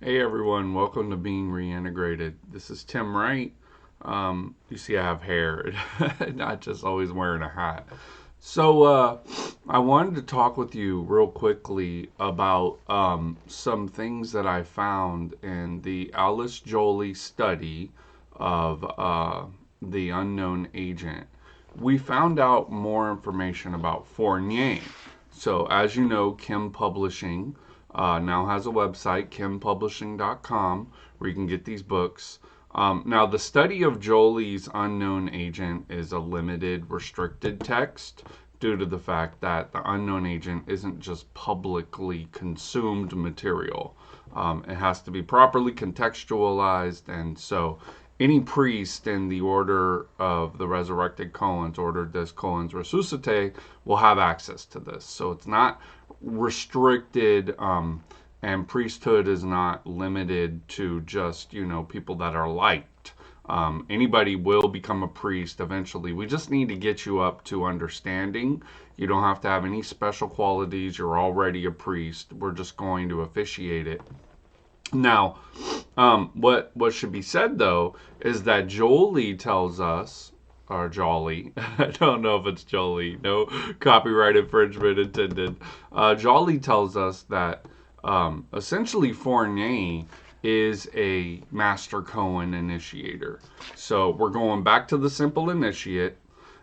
Hey everyone, welcome to Being Reintegrated. This is Tim Wright. You see, I have hair, not just always wearing a hat. I wanted to talk with you real quickly about some things that I found in the Alice Jolie study of the unknown agent. We found out more information about Fournier. So, as you know, Kim Publishing now has a website, kimpublishing.com, where you can get these books. Now, the study of Jolie's unknown agent is a limited, restricted text due to the fact that the unknown agent isn't just publicly consumed material. It has to be properly contextualized, and so any priest in the order of the resurrected Coens, Order des Coens Ressuscite, will have access to this. So it's not restricted, and priesthood is not limited to just, people that are liked. Anybody will become a priest eventually. We just need to get you up to understanding. You don't have to have any special qualities. You're already a priest. We're just going to officiate it. Now, what should be said though is that Jolie tells us, or Jolly, I don't know if it's Jolie, no copyright infringement intended. Jolly tells us that essentially Fournier is a master Coen initiator. So we're going back to the simple initiate.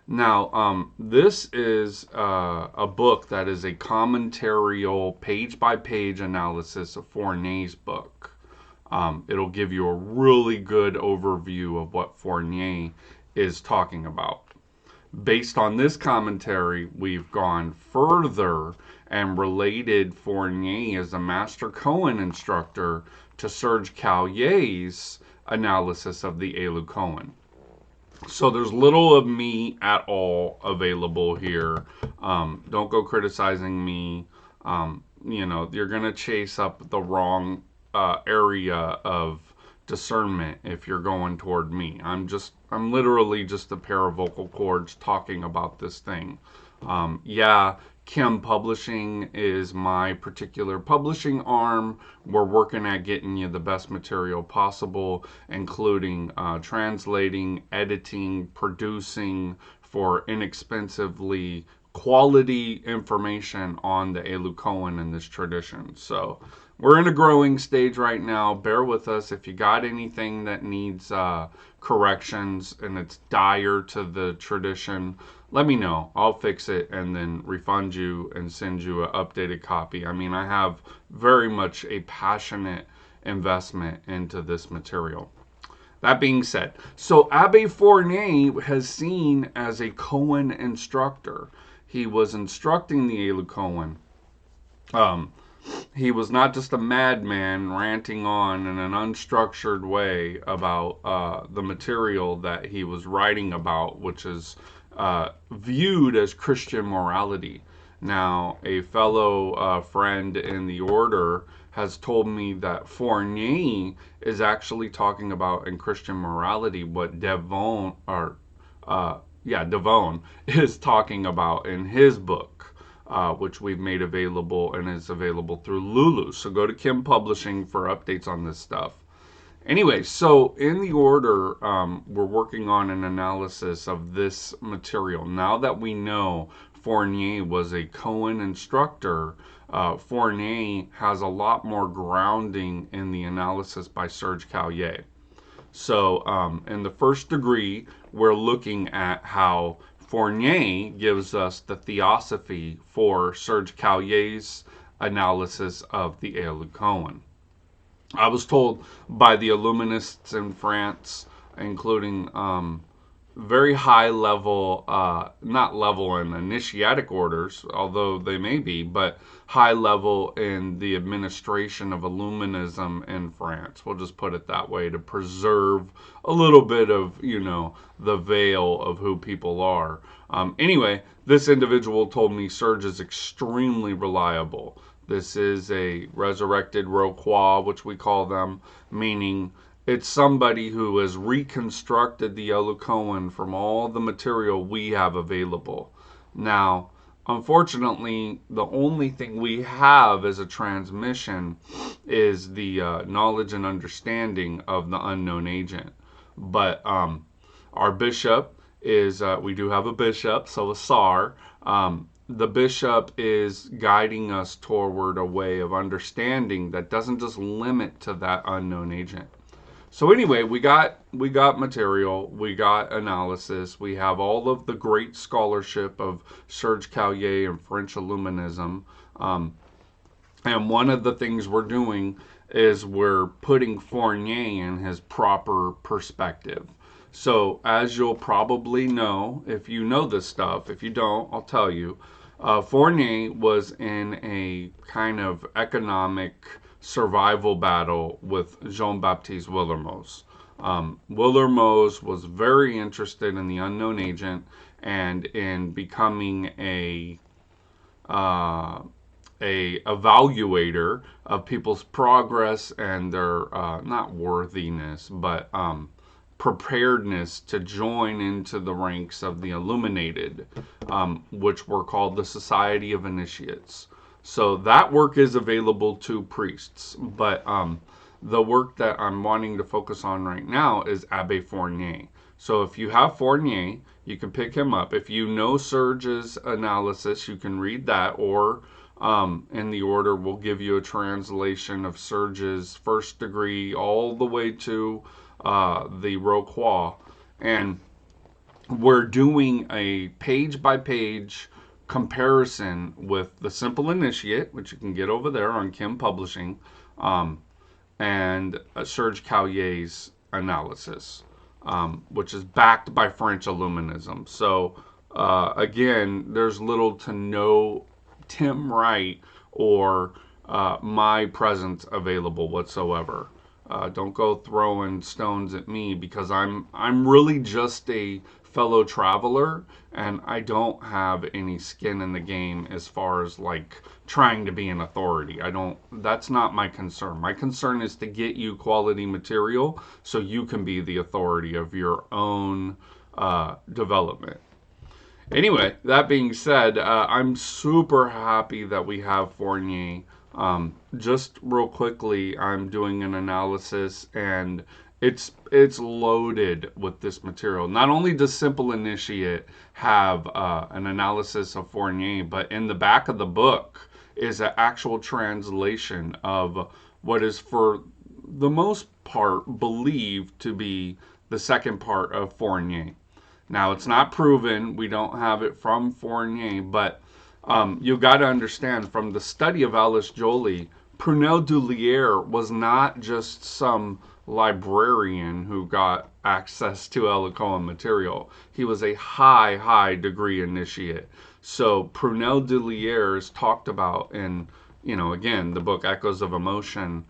Now, this is a book that is a commentarial, page-by-page analysis of Fournier's book. It'll give you a really good overview of what Fournier is talking about. Based on this commentary, we've gone further and related Fournier as a master Coen instructor to Serge Caillier's analysis of the Elu Coen. So there's little of me at all available here. Don't go criticizing me. You're going to chase up the wrong area of discernment if you're going toward me. I'm literally just a pair of vocal cords talking about this thing. Kim Publishing is my particular publishing arm. We're working at getting you the best material possible, including translating, editing, producing for inexpensively quality information on the Elu Coen and this tradition. So we're in a growing stage right now. Bear with us. If you got anything that needs corrections and it's dire to the tradition, let me know. I'll fix it and then refund you and send you an updated copy. I mean, I have very much a passionate investment into this material. That being said, so Abbe Fournier has seen as a Coen instructor. He was instructing the Elu Coen. He was not just a madman ranting on in an unstructured way about the material that he was writing about, which is viewed as Christian morality. Now, a fellow friend in the order has told me that Fournier is actually talking about in Christian morality what Devon is talking about in his book, which we've made available and is available through Lulu. So go to Kim Publishing for updates on this stuff. Anyway, so in the order, we're working on an analysis of this material. Now that we know Fournier was a Coen instructor, Fournier has a lot more grounding in the analysis by Serge Caillier. So in the first degree, we're looking at how Fournier gives us the theosophy for Serge Caillier's analysis of the Elu Coen. I was told by the Illuminists in France, including very high level, not level in initiatic orders, although they may be, but high level in the administration of Illuminism in France. We'll just put it that way to preserve a little bit of, the veil of who people are. Anyway, this individual told me Serge is extremely reliable. This is a resurrected Roquois, which we call them, meaning it's somebody who has reconstructed the Elu Coen from all the material we have available. Now, unfortunately, the only thing we have as a transmission is the knowledge and understanding of the unknown agent. But our bishop is, we do have a bishop, so a SAR. The bishop is guiding us toward a way of understanding that doesn't just limit to that unknown agent. So anyway, we got material, we got analysis, we have all of the great scholarship of Serge Callier and French Illuminism, and one of the things we're doing is we're putting Fournier in his proper perspective. So as you'll probably know, if you know this stuff, if you don't, I'll tell you. Fournier was in a kind of economic survival battle with Jean-Baptiste Willermoz. Willermoz was very interested in the unknown agent and in becoming uh, a evaluator of people's progress and their not worthiness, but preparedness to join into the ranks of the illuminated, which were called the Society of Initiates. So that work is available to priests, but the work that I'm wanting to focus on right now is Abbe Fournier. So if you have Fournier, you can pick him up. If you know Serge's analysis, you can read that, or in the order, we'll give you a translation of Serge's first degree all the way to the Rocroi. And we're doing a page by page comparison with the Simple Initiate, which you can get over there on Kim Publishing, and Serge Callier's analysis, which is backed by French Illuminism. So, again, there's little to no Tim Wright or my presence available whatsoever. Don't go throwing stones at me, because I'm really just a fellow traveler, and I don't have any skin in the game as far as like trying to be an authority. I don't That's not my concern. My concern is to get you quality material so you can be the authority of your own development. Anyway, that being said, I'm super happy that we have Fournier. Just real quickly, I'm doing an analysis, and it's loaded with this material. Not only does Simple Initiate have an analysis of Fournier, but in the back of the book is an actual translation of what is, for the most part, believed to be the second part of Fournier. Now, it's not proven. We don't have it from Fournier, but you got to understand, from the study of Alice Joly, Prunelle Doulier was not just some librarian who got access to Coen material. He was a high degree initiate. So Prunelle Doulier is talked about in, again, the book Echoes of Emotion,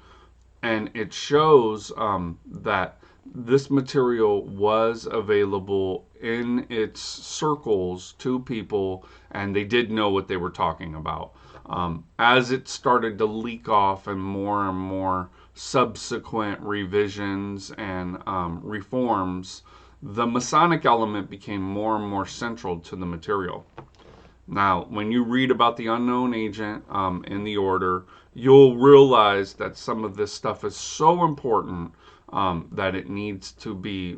and it shows that this material was available in its circles to people, and they did know what they were talking about. As it started to leak off and more subsequent revisions and reforms, the Masonic element became more and more central to the material. Now, when you read about the unknown agent in the order, you'll realize that some of this stuff is so important that it needs to be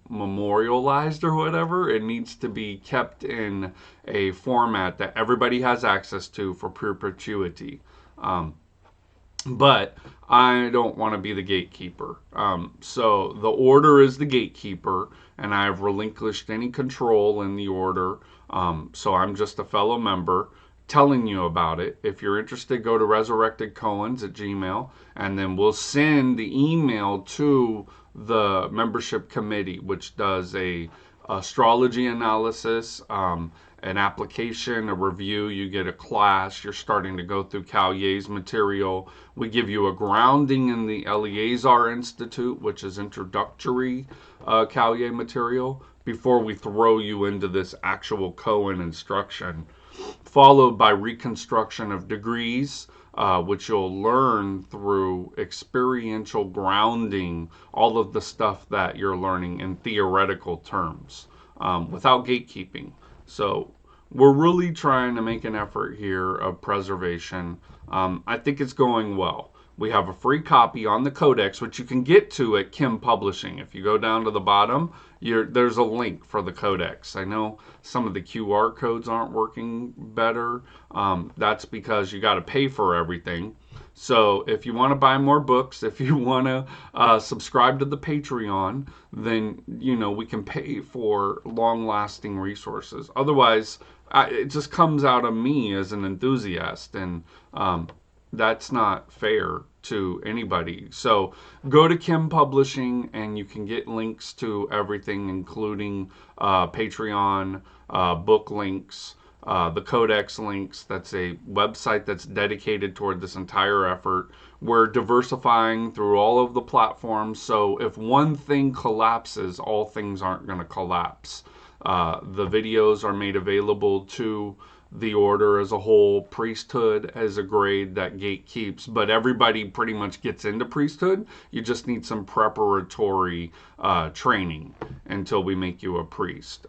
memorialized or whatever. It needs to be kept in a format that everybody has access to for perpetuity. But I don't want to be the gatekeeper. So the order is the gatekeeper, and I've relinquished any control in the order. So I'm just a fellow member telling you about it. If you're interested, go to resurrectedcoens at Gmail, and then we'll send the email to the membership committee, which does a astrology analysis, an application, a review. You get a class. You're starting to go through Callier's material. We give you a grounding in the Eleazar Institute, which is introductory Callier material, before we throw you into this actual Coen instruction, followed by reconstruction of degrees, which you'll learn through experiential grounding, all of the stuff that you're learning in theoretical terms, without gatekeeping. So we're really trying to make an effort here of preservation. I think it's going well. We have a free copy on the codex, which you can get to at Kim Publishing. If you go down to the bottom, there's a link for the codex. I know some of the QR codes aren't working better. That's because you got to pay for everything. So if you want to buy more books, if you want to subscribe to the Patreon, then we can pay for long-lasting resources. Otherwise, it just comes out of me as an enthusiast, and that's not fair to anybody. So go to Kim Publishing, and you can get links to everything, including Patreon, book links, the Codex links. That's a website that's dedicated toward this entire effort. We're diversifying through all of the platforms, so if one thing collapses, all things aren't going to collapse. The videos are made available to the order as a whole. Priesthood as a grade that gate keeps, but everybody pretty much gets into priesthood. You just need some preparatory training until we make you a priest.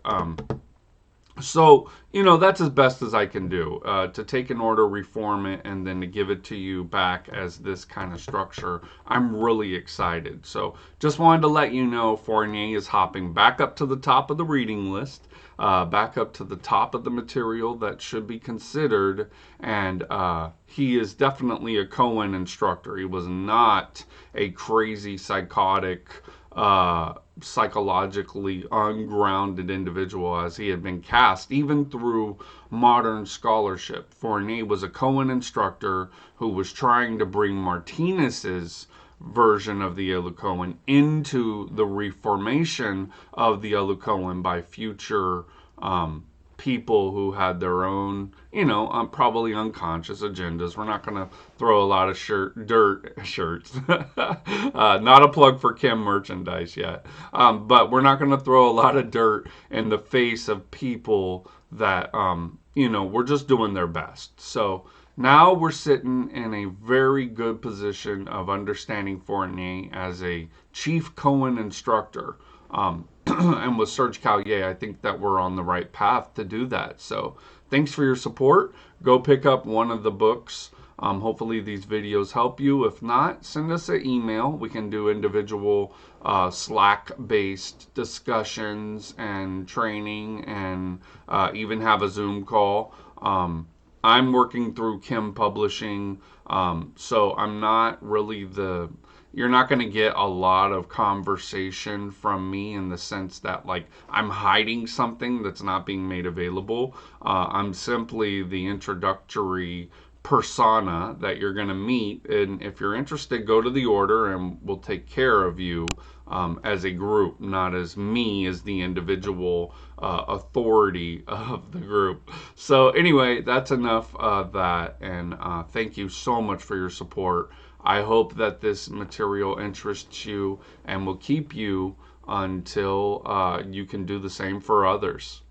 So, that's as best as I can do, to take an order, reform it, and then to give it to you back as this kind of structure. I'm really excited. So just wanted to let you know Fournie is hopping back up to the top of the reading list, back up to the top of the material that should be considered, and he is definitely a Coen instructor. He was not a crazy, psychotic, psychologically ungrounded individual as he had been cast, even through modern scholarship. Fournie was a Coen instructor who was trying to bring Martinez's version of the Coen into the reformation of the Coen by future people who had their own, probably unconscious agendas. We're not going to throw a lot of shirts. Not a plug for Kim merchandise yet. But we're not going to throw a lot of dirt in the face of people that, we're just doing their best. So now we're sitting in a very good position of understanding Fournie as a chief Coen instructor. And with Serge Callier, I think that we're on the right path to do that. So thanks for your support. Go pick up one of the books. Hopefully these videos help you. If not, send us an email. We can do individual Slack-based discussions and training, and even have a Zoom call. I'm working through Kim Publishing, so I'm not really you're not going to get a lot of conversation from me in the sense that, like, I'm hiding something that's not being made available. I'm simply the introductory persona that you're going to meet, and if you're interested, go to the order and we'll take care of you as a group, not as me as the individual authority of the group. So anyway, that's enough of that, and thank you so much for your support. I hope that this material interests you and will keep you until you can do the same for others.